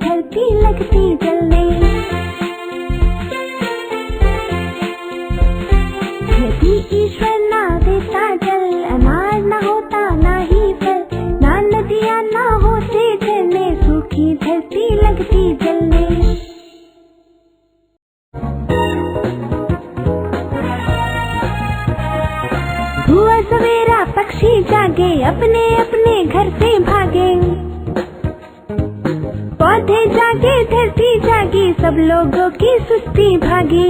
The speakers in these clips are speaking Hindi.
धरती लगती जलने। यदि ईश्वर ना देता जल, अनाज ना होता ना ही फल, ना नदियाँ ना होते झरने, सूखी धरती लगती जलने। हुआ सवेरा पक्षी जागे, अपने अपने घर से भागे, पौधे जागे धरती जागी, सब लोगों की सुस्ती भागी।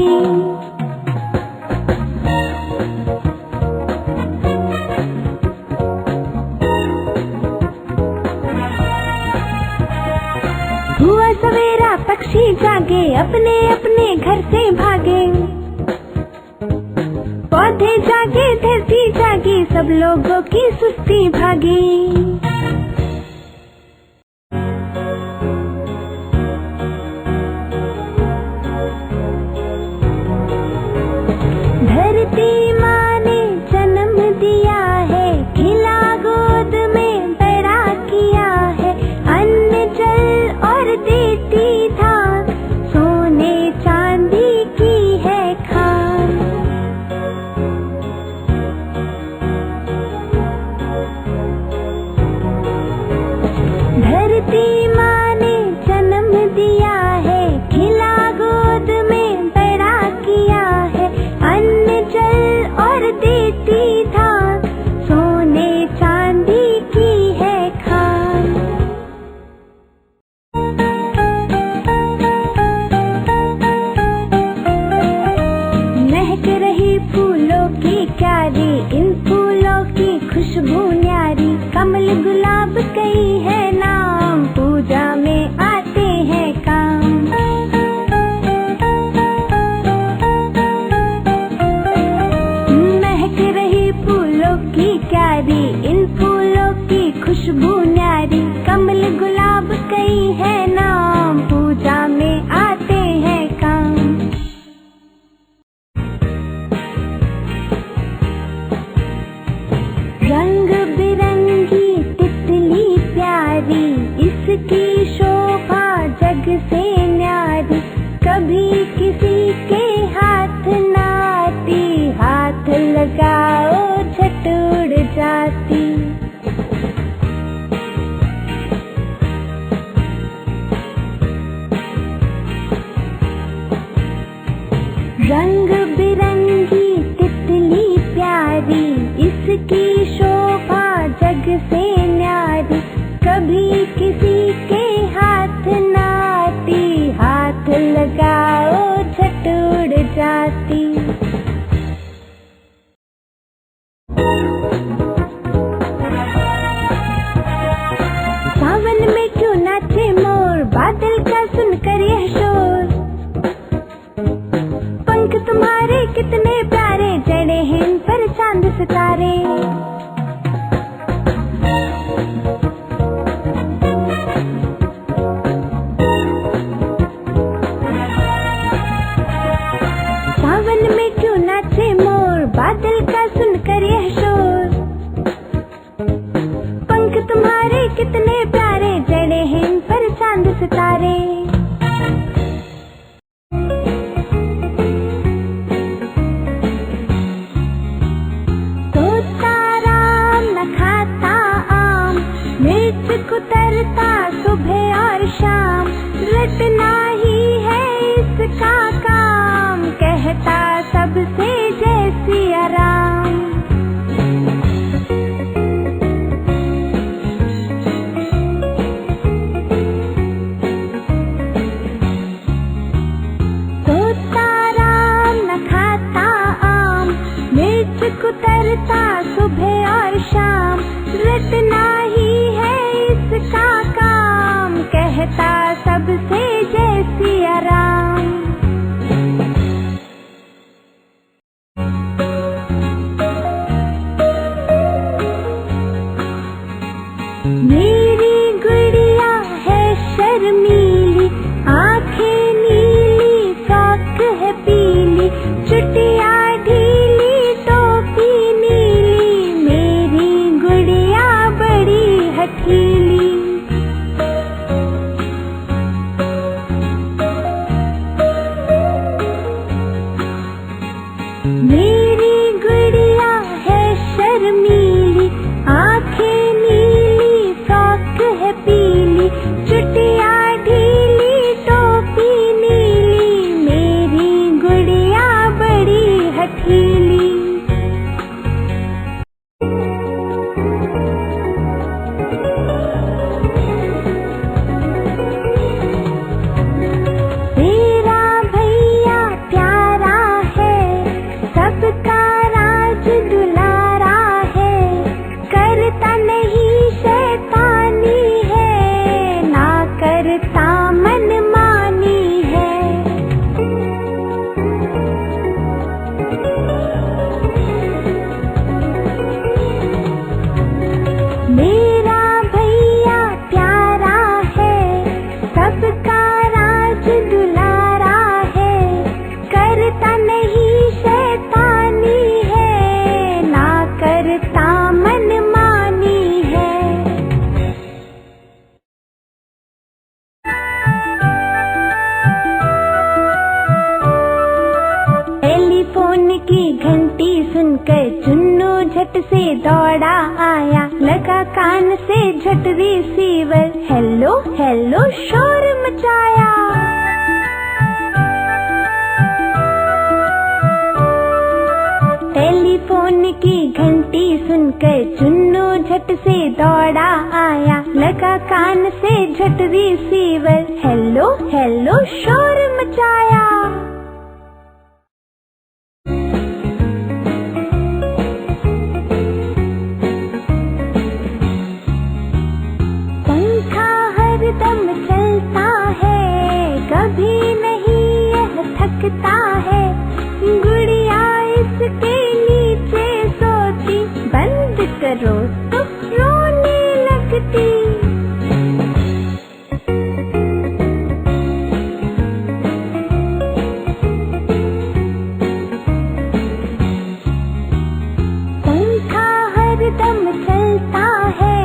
हुआ सवेरा पक्षी जागे, अपने अपने घर से भागे, पौधे जागे धरती जागी, सब लोगों की सुस्ती भागी। धरती माँ ने जन्म दिया है, खिला गोद में बड़ा किया है, अन्न जल और देती धान, सोने चांदी की है खान। धरती माँ ने जन्म दिया है, खिला गोद में बड़ा किया है, अन्न जल और देती धान, सोने चांदी की है खान। महक रही फूलों की क्यारी, इन फूलों की खुशबू न्यारी, कमल गुलाब कई है नाम, पूजा में आते हैं काम। महक रही फूलों की क्यारी, इन फूलों की खुशबू न्यारी, कमल गुलाब कई है नाम, पूजा में आते हैं काम। रंग बिरंगी तितली प्यारी, इसकी शोभा जग से न्यारी, कभी किसी के हाथ ना आती, हाथ लगाओ झट उड़ जाती। रंग बिरंगी तितली प्यारी, इसकी शोभा जग से न्यारी, कभी किसी के हाथ ना आती, हाथ लगाओ झट उड़ जाती। सावन में क्यों नाचे मोर, बादल का सुनकर यह शोर, पंख तुम्हारे कितने प्यारे, जड़े हैं इन पर चांद सितारे। सावन में क्यों नाचे मोर, बादल का सुनकर यह शोर, पंख तुम्हारे कितने प्यारे, जड़े हैं इन पर चांद सितारे। कुतरता सुबह और शाम, रटना ही है इसका काम, कहता सबसे जय सिया राम। सोता राम न खाता आम, मिर्च कुतरता सुबह और शाम, रटना ही है इसका काम, कहता सबसे जय सिया राम। मेरी गुड़िया है शर्मीली, आंखें नीली, फ्रॉक है पीली, चुटिया ढीली, टोपी नीली, मेरी गुड़िया बड़ी हठीली। की घंटी सुनकर चुन्नू झट से दौड़ा आया, लगा कान से झट रिसीवर, हेलो हेलो शोर मचाया। टेलीफोन की घंटी सुनकर चुन्नू झट से दौड़ा आया, लगा कान से झट रिसीवर, हेलो हेलो शोर मचाया। पंखा हरदम चलता है, कभी नहीं यह थकता है, गुड़िया इसके नीचे सोती, बंद करो तो रोने लगती। पंखा हरदम चलता है,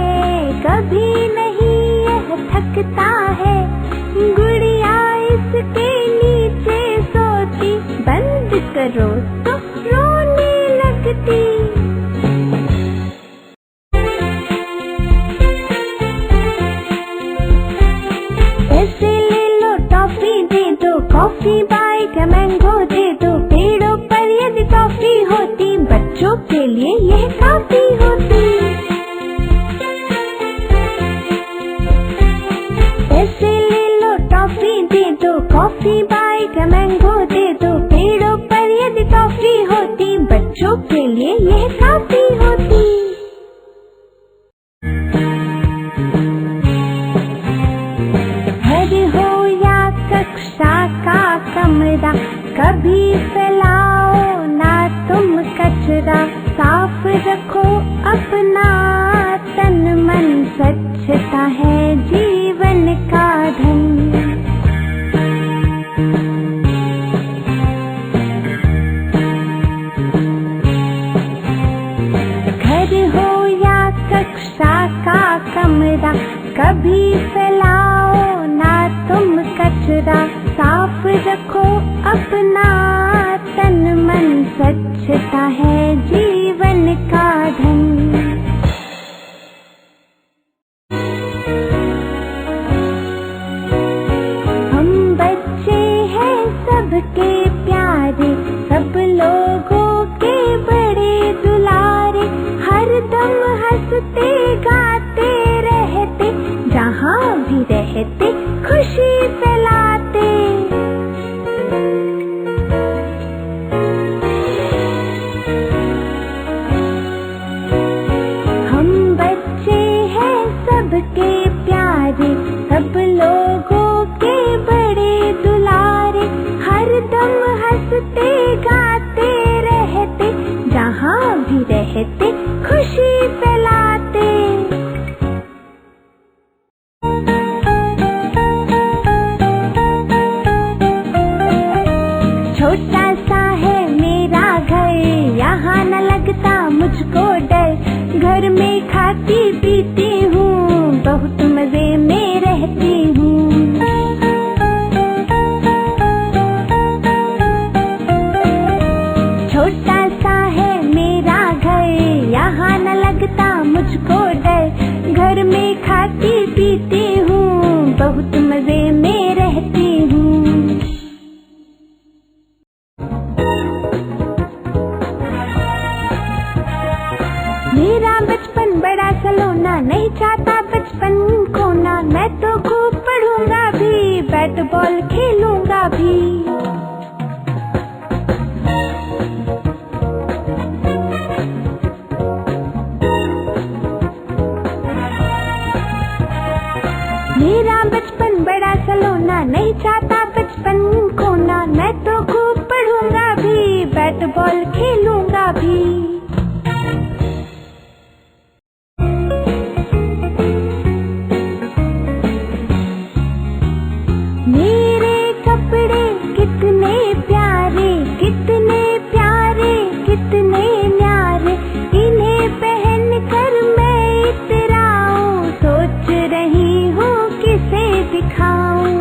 कभी नहीं यह थकता है, गुड़िया इसके नीचे सोती, बंद करो तो रोने लगती। पैसे ले लो टॉफी दे दो, कॉफी बाइट मैंगो दे दो, पेड़ों पर यदि टॉफी होती, बच्चों के लिए यह काफी होती। पैसे ले लो टॉफी दे दो, कॉफी बाइट मैंगो दे दो, पेड़ों पर यदि टॉफी होती, बच्चों के लिए यह काफी होती। घर हो या कक्षा का कमरा, कभी फैलाओ ना तुम कचरा, साफ रखो अपना तन मन, स्वच्छता है जीवन का धन। घर हो या कक्षा का कमरा, कभी फैलाओ ना तुम कचरा, साफ रखो अपना तन मन, स्वच्छता है जीवन का धन। हम बच्चे हैं सबके प्यारे, सब लोगों के बड़े दुलारे, हरदम हंसते गाते रहते, जहाँ भी रहते खुशी फैलाते। हम बच्चे हैं सबके प्यारे, सब लोगों के बड़े दुलारे, हरदम हंसते गाते रहते, जहाँ भी रहते खुशी फैलाते। छोटा सा है मेरा घर, यहाँ न लगता मुझको डर, घर में खाती पीती हूँ, बहुत मजे में रहती हूँ। छोटा सा है मेरा घर, यहाँ न लगता मुझको डर, घर में खाती पीती हूँ, बहुत मजे में रहती हूँ। मेरा बचपन बड़ा सलोना, नहीं चाहता बचपन खोना, मैं तो खूब पढ़ूंगा भी, बैट बॉल खेलूंगा भी। मेरा बचपन बड़ा सलोना, नहीं चाहता बचपन खोना, मैं तो खूब पढ़ूंगा भी, बैट बॉल खेलूंगा भी। मेरे कपड़े कितने प्यारे, कितने प्यारे, कितने न्यारे, इन्हें पहन कर मैं इतराऊं, सोच रही हूँ किसे दिखाऊं।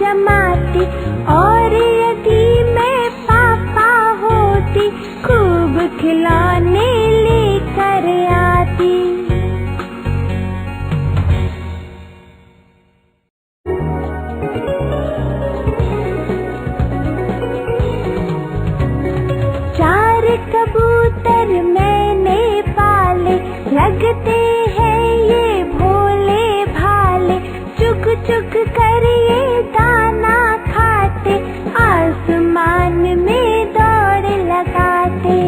जमाती, और यदि मैं पापा होती खूब खिलौने लेकर आती। चार कबूतर मैंने पाले, लगते हैं ये भोले भाले, चुग चुग कर ये दाना खाते, आसमान में दौड़ लगाते।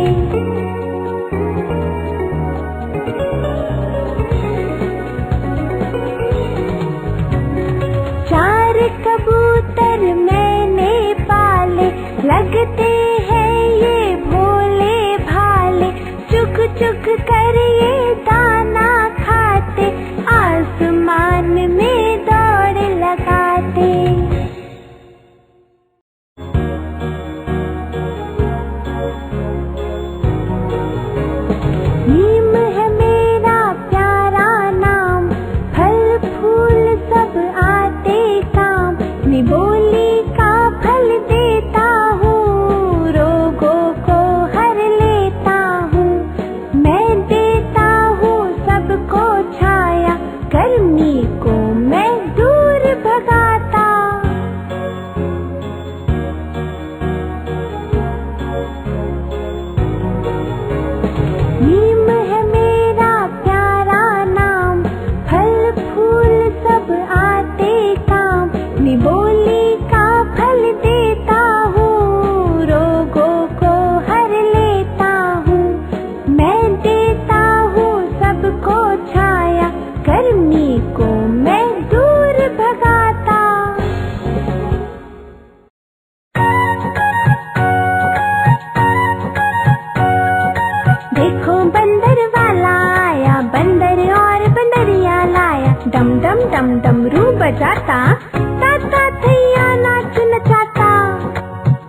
चार कबूतर मैंने पाले, लगते हैं ये भोले भाले, चुग चुग कर ये दाना खाते, आसमान में दौड़ लगाते। नीम है मेरा प्यारा नाम, फल फूल सब आते काम, निबोली का फल देता हूँ, रोगों को हर लेता हूँ। मैं देता हूँ सबको छाया, गर्मी को मैं दूर भगाता। नीम है मेरा प्यारा नाम, फल फूल सब आते काम, निबोली का फल देता हूँ, रोगों को हर लेता हूँ। मैं देता हूँ सबको छाया, गर्मी को मैं दूर भगाता। देखो बंदर वाला आया, बंदर और बंदरिया लाया, डम डम डम डमरू बजाता, ताता थैया नाच नचाता।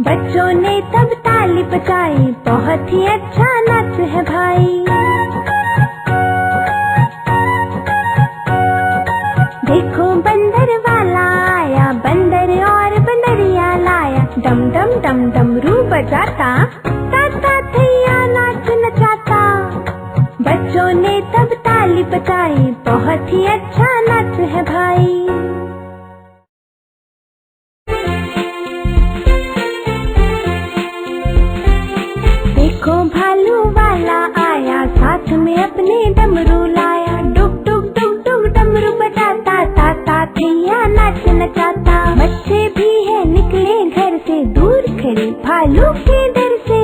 बच्चों ने तब ताली बजाई, बहुत ही अच्छा नाच है भाई। देखो बंदर वाला आया, बंदर और बंदरिया लाया, डम डम डम डमरू बजाता, ताता थैया नाच नचाता। बच्चों ने तब ताली बजाई, बहुत ही अच्छा नाच है भाई। देखो भालू वाला आया, साथ में अपने डमरू लाया, डुग डुग डुग डुग डमरू बजाता, ताता थैया नाच नचाता। बच्चे भी है निकले घर से, दूर खड़े भालू के डर से।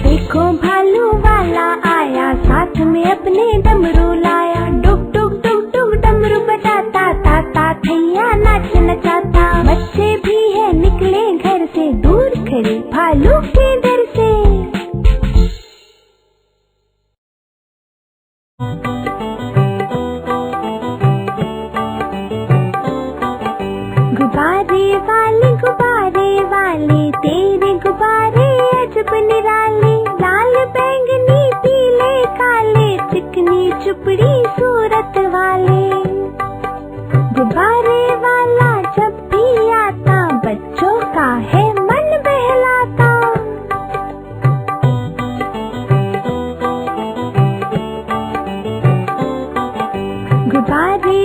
देखो भालू वाला आया, साथ में अपने डमरू लाया, डुग डुग डुग डुग डमरू बजाता, ताता थैया नाच नचाता। बच्चे भी है निकले घर से, दूर खड़े भालू के डर से। गुब्बारे वाले तेरे गुब्बारे अजब निराले, लाल बैंगनी पीले काले, चिकनी चुपड़ी सूरत वाले। गुब्बारे वाला जब भी आता, बच्चों का है मन बहलाता। गुब्बारे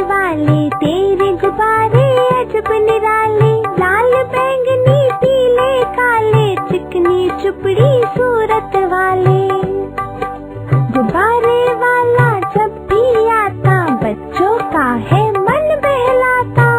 वाले तेरे गुब्बारे अजब निराले, लाल बैंगनी पीले काले, चिकनी चुपड़ी सूरत वाले। गुब्बारे वाला जब भी आता, बच्चों का है मन बहलाता।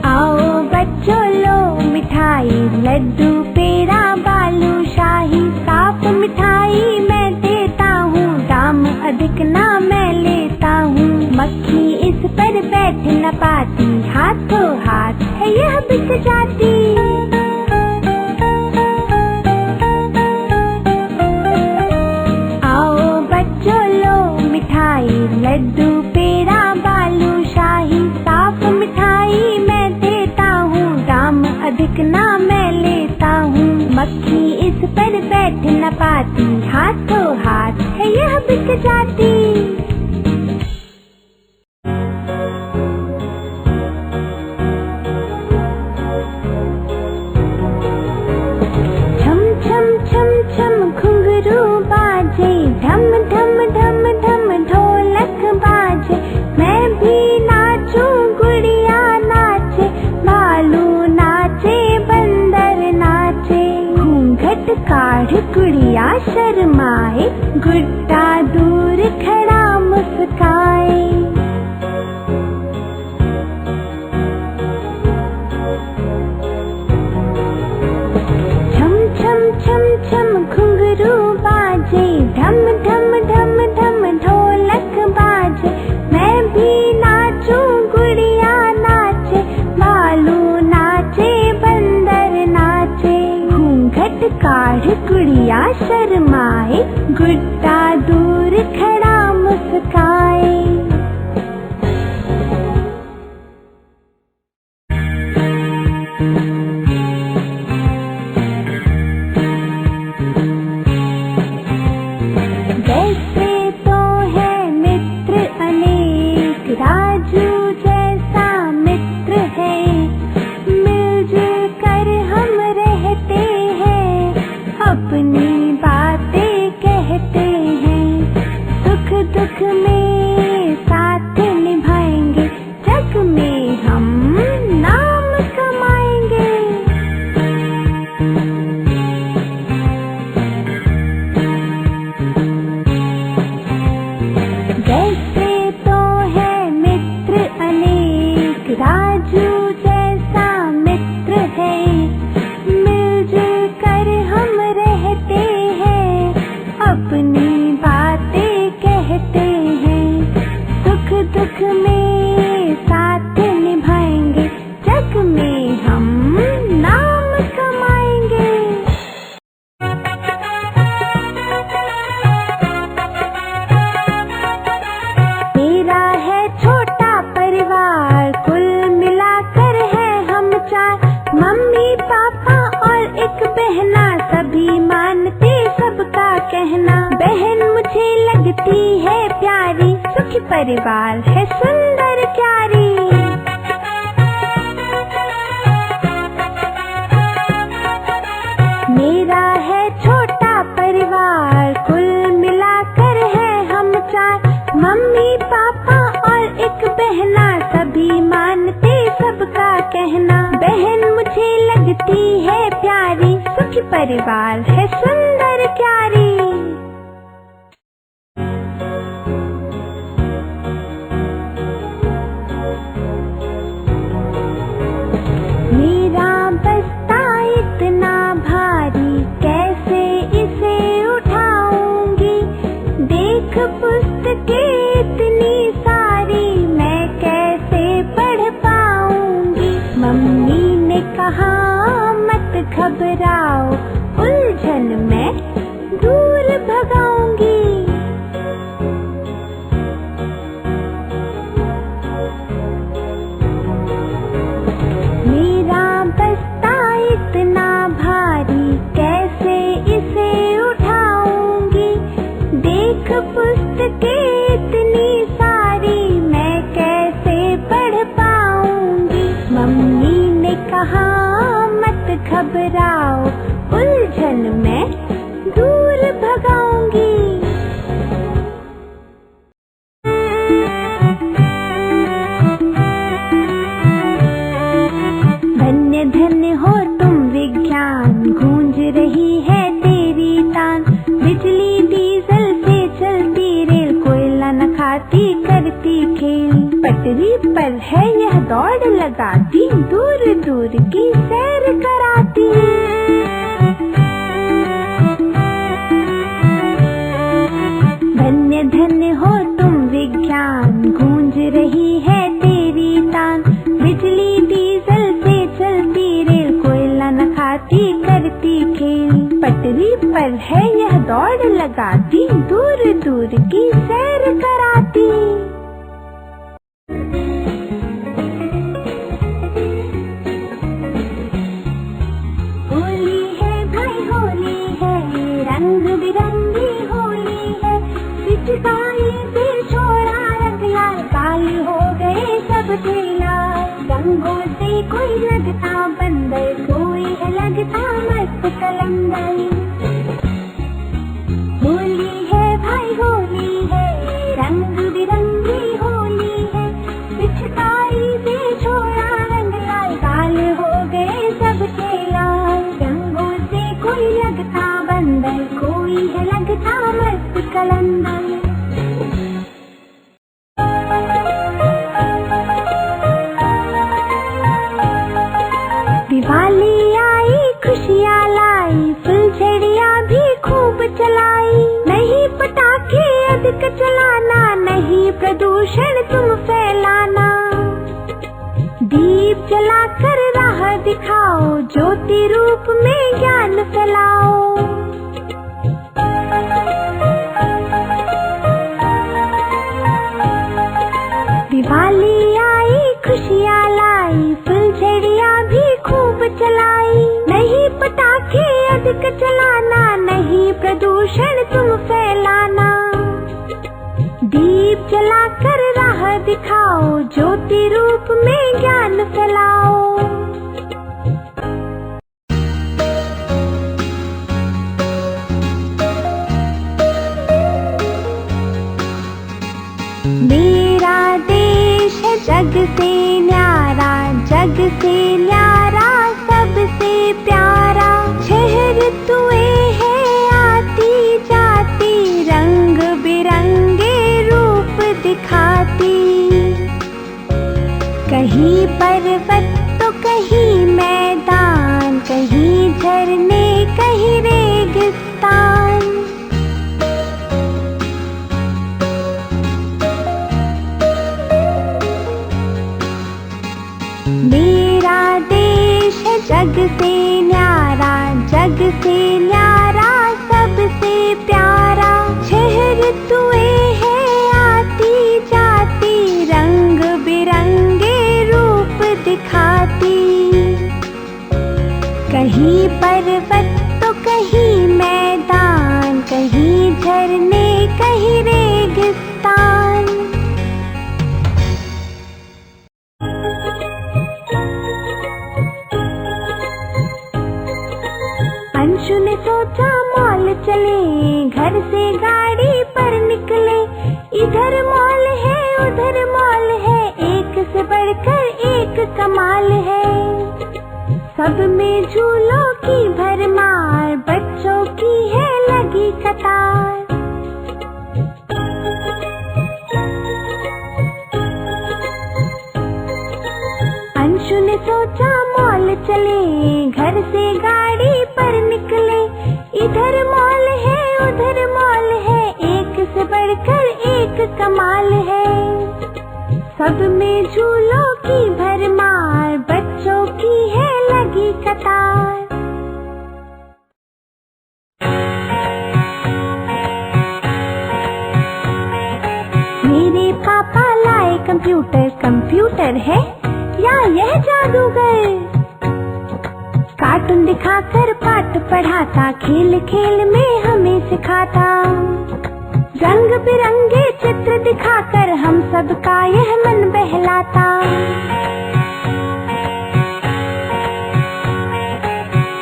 आओ बच्चों लो मिठाई, लड्डू पेड़ा बालू शाही, साफ मिठाई मैं देता हूँ, दाम अधिक ना मैं लेता हूँ। मक्खी इस पर बैठ न पाती, हाथों हाथ है यह बिक जाती। आओ बच्चों लो मिठाई, लड्डू पेड़ा बालू शाही, साफ मिठाई मैं देता हूँ, दाम अधिक ना मैं ले गुड़िया शर्माए, गुड्डा दूर खड़ा मुस्काए। छम छम छम छम घुंघरू बाजे, ढम ढम ढम ढम ढोलक बाजे। मैं भी नाचूं गुड़िया नाचे, भालू नाचे बंदर नाचे। घूंघट काढ़ गुड़िया शर्माए, गुड्डा दूर खड़ा मुस्काए। वैसे तो है मित्र अनेक, राजू जैसा मित्र है। मिलजुल कर हम रहते हैं, अपनी बातें कहते हैं। सुख दुख में साथ निभाएंगे, जग में हम नाम कमाएंगे। वैसे तो है मित्र अनेक, राजू जैसा मित्र है। मिलजुल कर हम रहते हैं, अपनी बातें कहते हैं। सुख दुख में साथ निभाएंगे, जग में हम नाम कमाएंगे। मेरा है छोटा परिवार, कुल मिलाकर है हम चार। मम्मी पापा और एक बहना, सभी मानते सबका कहना। बहन मुझे लगती है प्यारी, सुखी परिवार है सुंदर क्यारी। मेरा है छोटा परिवार, कुल मिलाकर है हम चार। मम्मी पापा और एक बहना, सभी मानते सबका कहना। बहन मुझे लगती है प्यारी, सुखी परिवार है सुंदर क्यारी। मेरा बस्ता इतना भारी, कैसे इसे उठाऊंगी। देख पुस्तकें इतनी सारी, मैं कैसे पढ़ पाऊंगी। मम्मी ने कहा मत घबराओ, उलझन मैं दूर भगाऊंगी। मेरा बस्ता इतना भारी, कैसे इसे उठाऊंगी। देख पुस्तकें इतनी सारी, मैं कैसे पढ़ पाऊंगी। मम्मी ने कहा मत घबराओ, उलझन मैं दूर भगाऊंगी। धन्य धन्य हो तुम विज्ञान, गूंज रही है तेरी तान। बिजली डीजल से चलती रेल, कोयला न खाती करती खेल। पटरी पर है यह दौड़ लगाती, दूर दूर की सैर कराती। धन्य धन्य हो तुम विज्ञान, गूंज रही है तेरी तान। बिजली डीजल से चलती रेल, कोयला न खाती करती खेल। पटरी पर है यह दौड़ लगाती, दूर दूर की सैर कराती। होली है भाई होली है, रंग बिरंगी होली है। पिचकारी से छोड़ा रंग लाल, काली हो गए सब ठेला। रंगों से कोई लगता बंदर, कोई है लगता मस्त कलंदर। होली है भाई होली है, रंग बिरंगी होली है। पिचकारी से छोड़ा रंग लाल, काले हो गए सब ठेला। रंगों से कोई लगता बंदर, प्रदूषण तुम फैलाना। दीप जलाकर राह दिखाओ, ज्योति रूप में ज्ञान फैलाओ। दिवाली आई खुशियाँ लाई, फुलझड़ियाँ भी खूब चलाई। नहीं पटाखे अधिक चलाना, नहीं प्रदूषण तुम फैलाना। दीप जलाकर राह दिखाओ, ज्योति रूप में ज्ञान फैलाओ। मेरा देश है जग से न्यारा, जग से न्यारा सबसे प्यारा। शहर तुए है आती जाती, रंग बिरंगे रूप दिखाती। कहीं पर्वत तो कहीं मैदान, कहीं झरने कहीं रेगिस्तान। मेरा देश है जग से न्यारा, जग से न्यारा सबसे प्यारा। शहर तुए है आती जाती, रंग बिरंगे रूप दिखाती। कहीं पर्वत तो कहीं मैदान, कहीं झरने कहीं रेगिस्तान। अंशु ने सोचा मॉल चले, घर से गाड़ी पर निकले। इधर मॉल है उधर मॉल है, एक से बढ़कर एक कमाल है। सब में झूलों की भरमार, बच्चों की है लगी कतार। अंशु ने सोचा मॉल चले, घर से गाड़ी पर निकले। इधर मॉल है उधर मॉल है, एक से बढ़कर एक कमाल है। सब में झूलों की भरमार, बच्चों की है लगी कतार। मेरे पापा लाए कंप्यूटर, कंप्यूटर है या यह जादूगर। कार्टून दिखाकर पाठ पढ़ाता, खेल खेल में हमें सिखाता। रंग बिरंगे चित्र दिखाकर हम सबका यह मन बहलाता।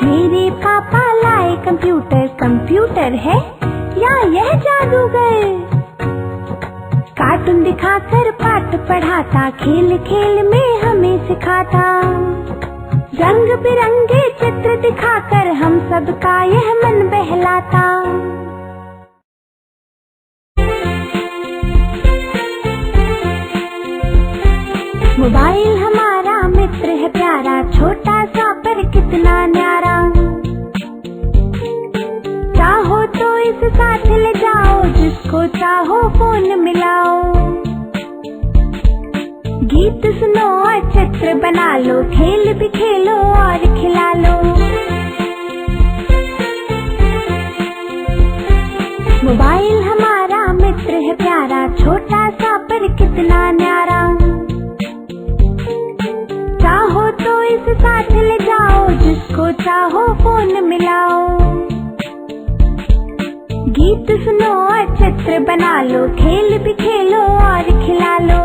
मेरे पापा लाए कंप्यूटर, कंप्यूटर है या यह जादूगर। कार्टून दिखाकर पाठ पढ़ाता, खेल खेल में हमें सिखाता। रंग बिरंगे चित्र दिखाकर हम सबका यह मन बहलाता। मोबाइल हमारा मित्र है प्यारा, छोटा सा पर कितना न्यारा। चाहो तो इस साथ ले जाओ, जिसको चाहो फोन मिलाओ। गीत सुनो और चित्र बना लो, खेल भी खेलो और खिला लो। मोबाइल हमारा मित्र है प्यारा, छोटा सा पर कितना न्यारा। चाहो तो इस साथ ले जाओ, जिसको चाहो फोन मिलाओ। गीत सुनो और चित्र बना लो, खेल भी खेलो और खिला लो।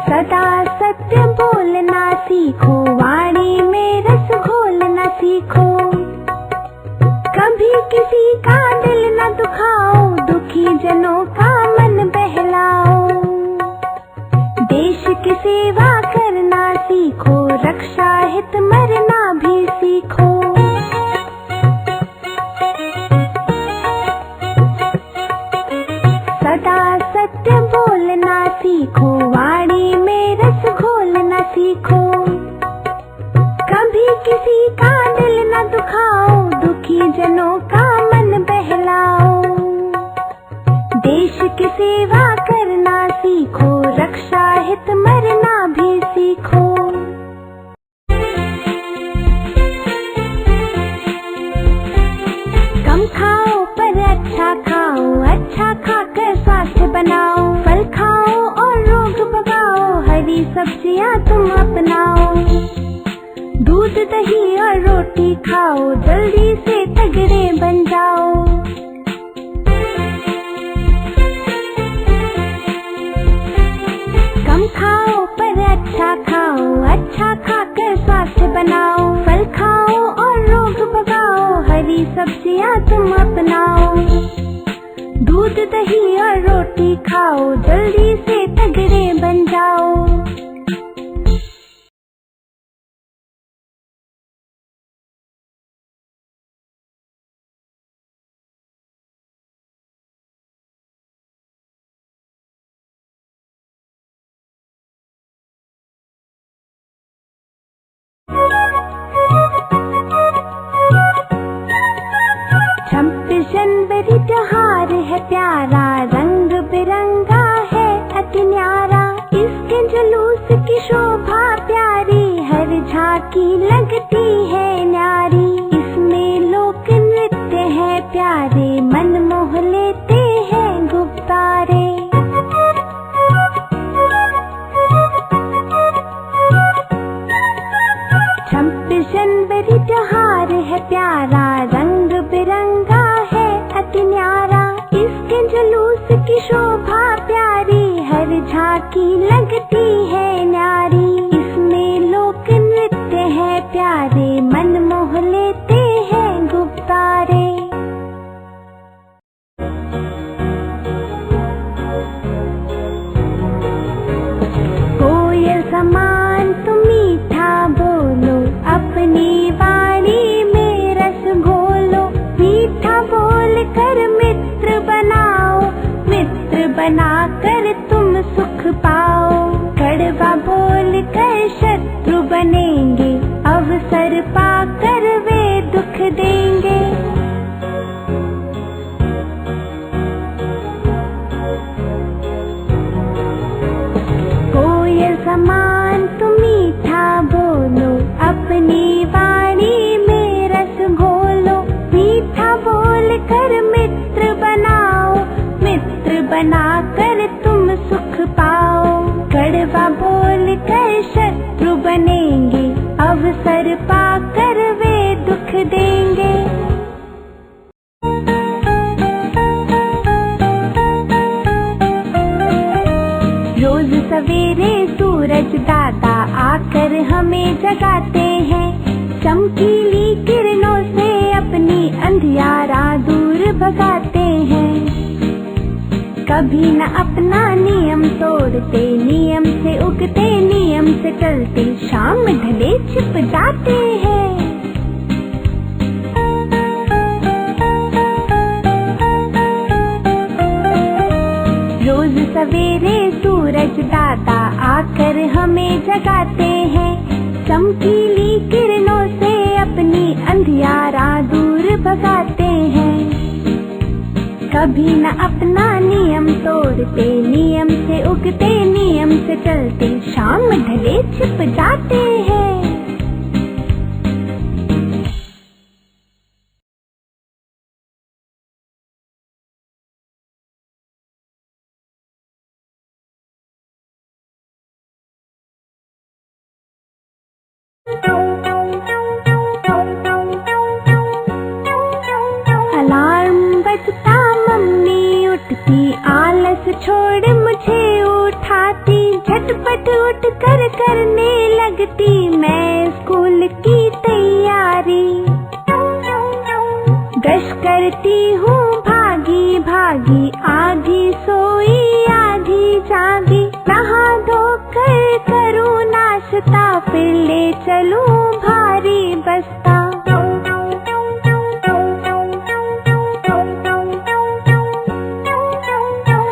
सदा सत्य बोलना सीखो, वाणी में रस घोलना सीखो। कभी किसी का दिल न दुखाओ, दुखी जनों का मन बहलाओ। देश की सेवा करना सीखो, रक्षा हित मरना भी सीखो। सदा सत्य बोलना सीखो, वाणी में रस घोलना सीखो। कभी किसी का दिल न दुखाओ, दुखी जनों का मन बहलाओ। देश की सेवा करना सीखो, रक्षा हित मरना भी सीखो। कम खाओ पर अच्छा खाओ, अच्छा खाकर स्वास्थ्य बनाओ। फल खाओ और रोग भगाओ, हरी सब्जियां तुम अपनाओ। दूध दही और रोटी खाओ, जल्दी से तगड़े बन जाओ। कम खाओ पर अच्छा खाओ, अच्छा खाकर स्वास्थ्य बनाओ। फल खाओ और रोग भगाओ, हरी सब्जियां तुम अपनाओ। दूध दही और रोटी खाओ, जल्दी से तगड़े बन जाओ। जनवरी त्योहार है प्यारा, रंग बिरंगा है अति न्यारा। इसके जुलूस की शोभा प्यारी, हर झांकी लगती है न्यारी। इसमें लोक नृत्य है प्यारे, मन मोह लेते हैं गुब्बारे। 26 जनवरी त्योहार है प्यारा, रंग बिरंगा है अति न्यारा। इसके जुलूस की शोभा प्यारी, हर झांकी लगती है न्यारी। इसमें लोक नृत्य है प्यारे, मन मोह लेते हैं गुब्बारे। कोयल समान तुम मीठा बोलो, अपनी वाणी में रस घोलो। मीठा बोल कर मित्र बनाओ, मित्र बनाकर तुम सुख पाओ। कड़वा बोल कर शत्रु बनेंगे, अवसर पाकर वे दुख देंगे। कोयल समान तुम मीठा बोलो, अपनी वाणी में रस घोलो। मीठा बोल कर मित्र बनाओ, मित्र बनाकर तुम सुख पाओ। कड़वा बोल कर शत्रु बनेंगे, अवसर पाकर वे दुख देंगे। रोज सवेरे सूरज दाता आकर हमें जगाते हैं। चमकीली किरणों से अपनी अंधियारा दूर भगाते हैं। कभी न अपना नियम तोड़ते, नियम से उगते नियम से चलते। शाम ढले छिप जाते हैं। रोज सवेरे सूरज दाता आकर हमें जगाते हैं। चमकीली किरणों से अपनी अंधियारा दूर भगाते हैं। कभी न अपना नियम तोड़ते, नियम से उगते नियम से चलते। शाम ढले छिप जाते हैं। अलार्म बजता मम्मी उठती, आलस छोड़ मुझे उठाती। झटपट उठ कर करने लगती मैं स्कूल की तैयारी। ब्रश करती हूँ भागी भागी, आधी सोई आधी जागी। नहा धोकर करूँ नाश्ता, फिर ले चलूँ भारी बस्ता।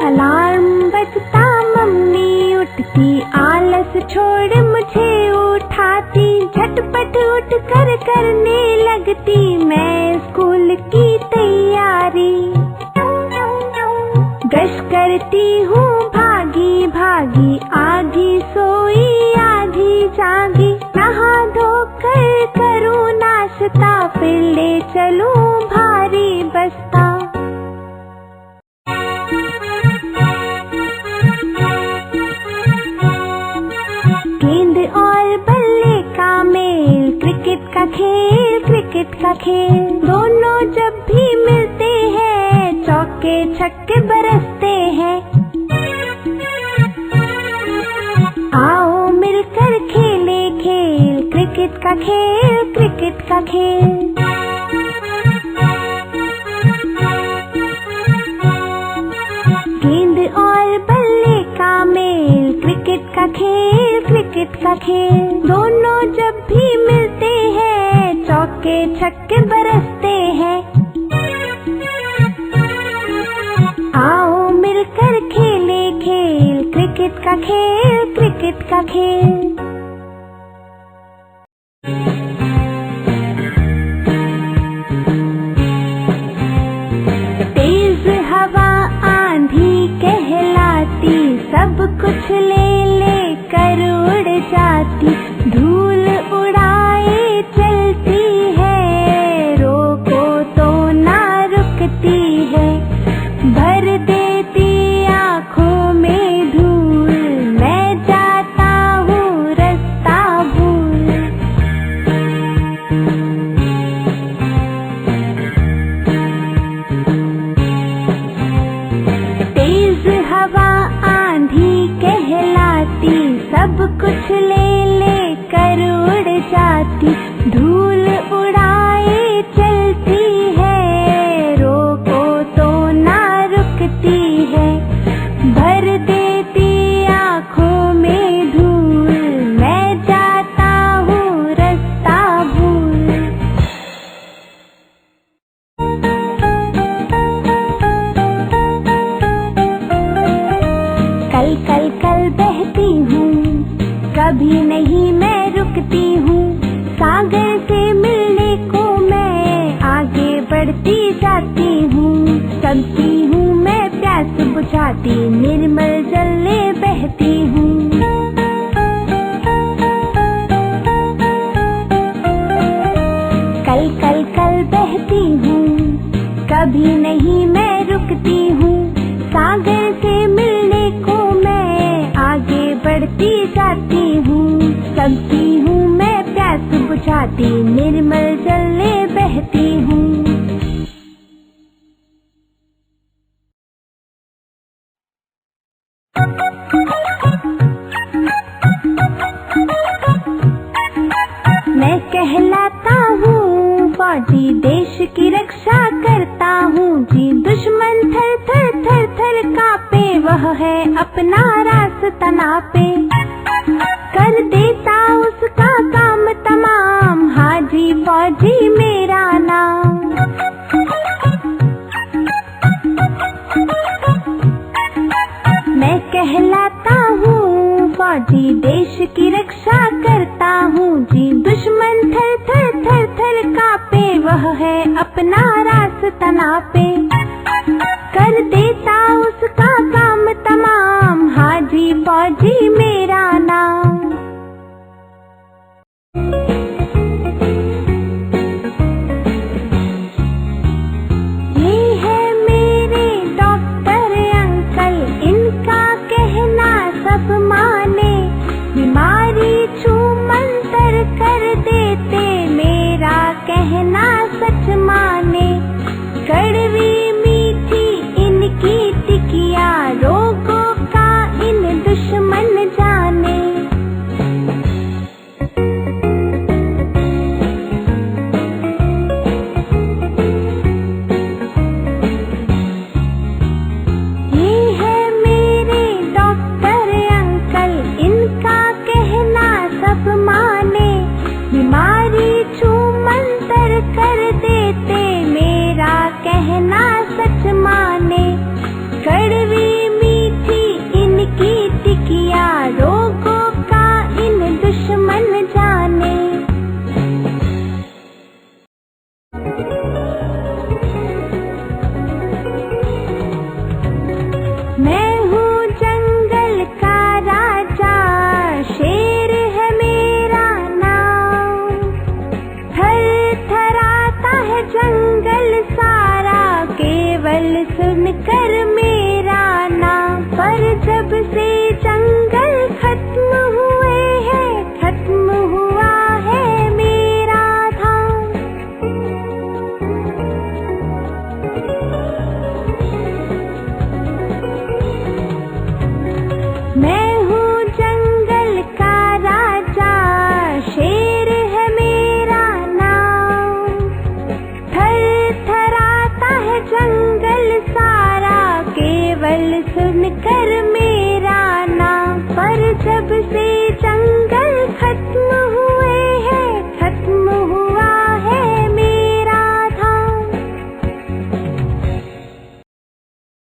अलार्म बजता मम्मी उठती, आलस छोड़ मुझे उठाती। झटपट उठ मिलकर करने लगती मैं स्कूल की तैयारी। ब्रश करती हूँ भागी भागी, आधी सोई आधी जागी। नहा धोकर करूँ नाश्ता, फिर ले चलूँ भारी बस्ता। गेंद और बल्ले का मेल, क्रिकेट का खेल, क्रिकेट का खेल। दोनों जब भी मिलते हैं, चौके छक्के बरसते हैं। आओ मिलकर खेले खेल, क्रिकेट का खेल, क्रिकेट का खेल। गेंद और बल्ले का मेल, क्रिकेट का खेल, क्रिकेट का खेल। दोनों जब भी मिलते हैं, चौके छक्के बरसते हैं। आओ मिलकर खेले खेल, क्रिकेट का खेल, क्रिकेट का खेल। तेज हवा आंधी कहलाती, सब कुछ ले ले कर उड़ जाती। धूल उड़ाए चलती है, रोको तो ना रुकती है। भर देती आँखों में धूल, मैं जाता हूँ रास्ता भूल। तेज हवा आंधी कहलाती, सब कुछ ले ले कर उड़ जाती। धूल उड़ाए चलती है, रोको तो ना रुकती है। भर देती आँखों में धूल, मैं जाता हूँ रास्ता भूल। कल कल कल बहती हूँ, कभी नहीं मैं रुकती हूँ। सागर से मिलने को मैं आगे बढ़ती जाती हूँ। चलती हूँ मैं प्यास बुझाती, निर्मल जल ले बहती हूँ। कल कल कल बहती हूँ, कभी नहीं मैं रुकती हूँ। सागर से मिलने को मैं आगे बढ़ती जाती हूँ। चलती हूँ मैं प्यास बुझाती, निर्मल जल ले बहती हूँ। मैं कहलाता हूँ फौजी, देश की रक्षा करता हूँ जी। दुश्मन थर थर थर थर कांपे, वह है अपना रास्ता नापे। कर देता उसका काम तमाम, हाजी फौजी मेरा नाम। मैं कहलाता हूँ फौजी, देश की रक्षा करता हूँ जी। दुश्मन थर थर थर थर कांपे, वह है अपना रास्ता नापे। कर देता उसका काम तमाम, हाजी फौजी मेरा नाम। ये है मेरे डॉक्टर अंकल, इनका कहना सब माने। बीमारी छू मंतर कर देते, मेरा कहना सच माने। कड़वी मीठी इनकी टिकिया, रोगों का इन दुश्मन जाने। ये है मेरे डॉक्टर अंकल, इनका कहना सब माने। बीमारी छू मंतर कर देते, मेरा कहना सच माने। कड़वी मीठी इनकी टिकिया, रोगों का इन दुश्मन जाने। है जंगल सारा केवल सुनकर मेरा नाम। पर जब से जंगल खत्म हुए हैं, खत्म हुआ है मेरा धाम। मैं हूँ जंगल का राजा, शेर है मेरा नाम। थर थराता है जंगल सारा केवल सुनकर मेरा नाम। पर जब से